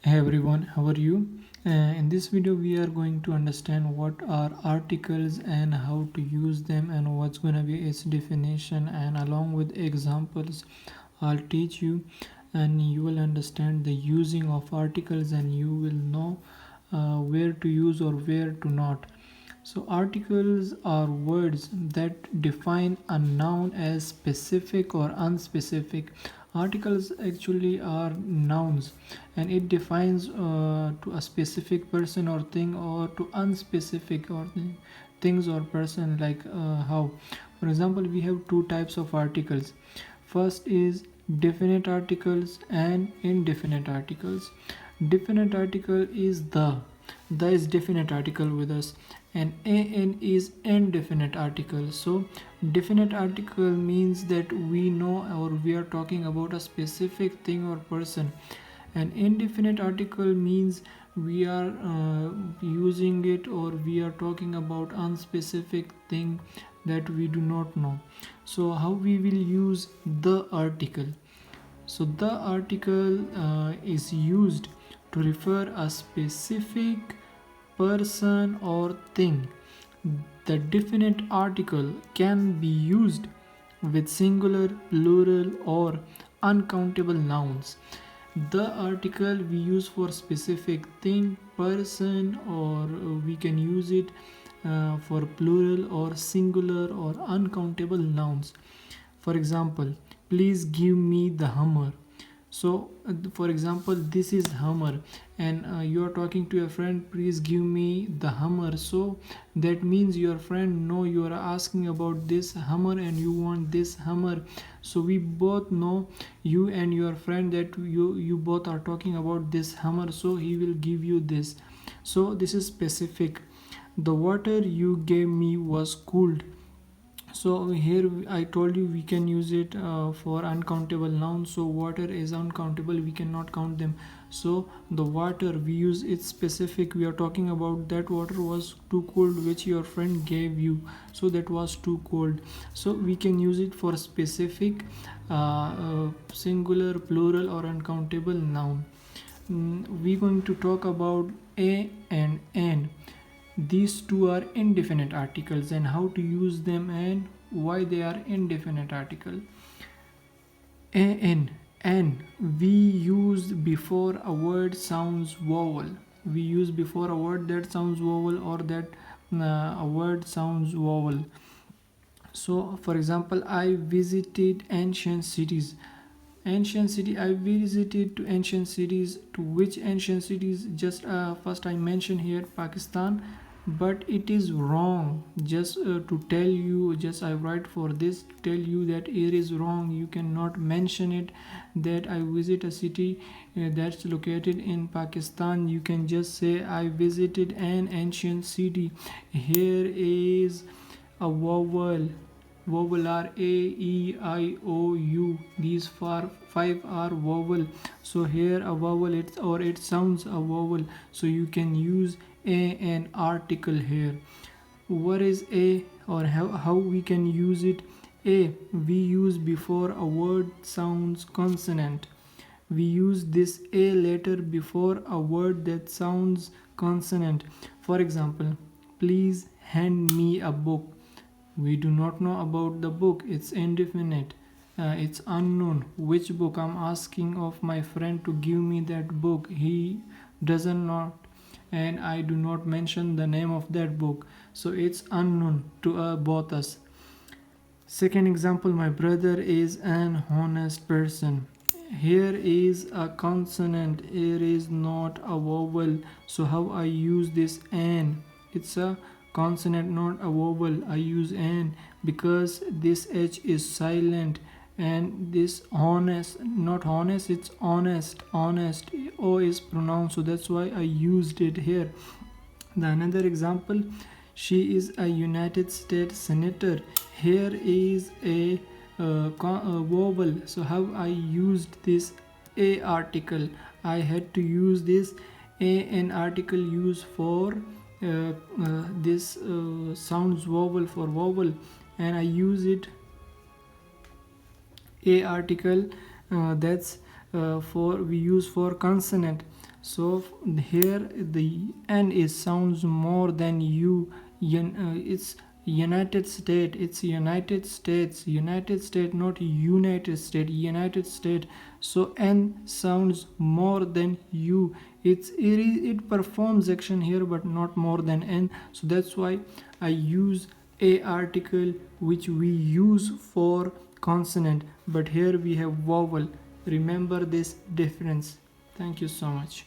Hey everyone, how are you? In this video, we are going to understand what are articles and how to use them and what's going to be its definition. And along with examples, I'll teach you, and you will understand the using of articles, and you will know where to use or where to not. So, articles are words that define a noun as specific or unspecific. Articles actually are nouns, and it defines to a specific person or thing, or to unspecific or things or person, like how. For example, we have two types of articles. First is definite articles and indefinite articles. Definite article is the is definite article with us, and an is indefinite article. So definite article means that we know or we are talking about a specific thing or person, and indefinite article means we are using it or we are talking about unspecific thing that we do not know. So how we will use the article? So the article is used to refer a specific person or thing. The definite article can be used with singular, plural, or uncountable nouns. The article we use for specific thing, person, or we can use it for plural or singular or uncountable nouns. For example, please give me the hammer. So for example, this is hammer, and you are talking to your friend, please give me the hammer. So that means your friend know you are asking about this hammer and you want this hammer. So we both know, you and your friend, that you both are talking about this hammer, so he will give you this. So this is specific. The water you gave me was cooled. So here I told you we can use it for uncountable nouns. So water is uncountable, we cannot count them. So the water we use, it's specific, we are talking about that water was too cold which your friend gave you, so that was too cold. So we can use it for specific singular, plural, or uncountable noun. We're going to talk about a and n. These two are indefinite articles, and how to use them and why they are indefinite article. An we use before a word sounds vowel. We use before a word that sounds vowel, or that a word sounds vowel. So for example, I visited ancient cities. Ancient city, I visited to ancient cities. To which ancient cities? Just first I mention here Pakistan, but it is wrong. Just to tell you, just I write for this to tell you that it is wrong. You cannot mention it that I visit a city that's located in Pakistan. You can just say I visited an ancient city. Here is a vowel are a, e, I, o, u. These five are vowel. So here a vowel, it sounds a vowel, so you can use a an article here. What is a, or how we can use it? A we use before a word sounds consonant. We use this a letter before a word that sounds consonant. For example, please hand me a book. We do not know about the book, it's indefinite. It's unknown which book. I'm asking of my friend to give me that book, he doesn't know, and I do not mention the name of that book, so it's unknown to both us. Second example, my brother is an honest person. Here is a consonant, here is not a vowel. So how I use this an? It's a consonant, not a vowel. I use an because this h is silent, and this honest, not honest, it's honest. Honest, o is pronounced, so that's why I used it here. The another example, she is a United States senator. Here is a vowel. So how I used this a article? I had to use this a an article used for this sounds vowel, for vowel, and I use it a article that's for we use for consonant. So here the n is sounds more than you. It's United States, it's United States, United States, not United States, United States. So n sounds more than you. It performs action here but not more than n. So that's why I use a article which we use for consonant, but here we have vowel. Remember this difference. Thank you so much.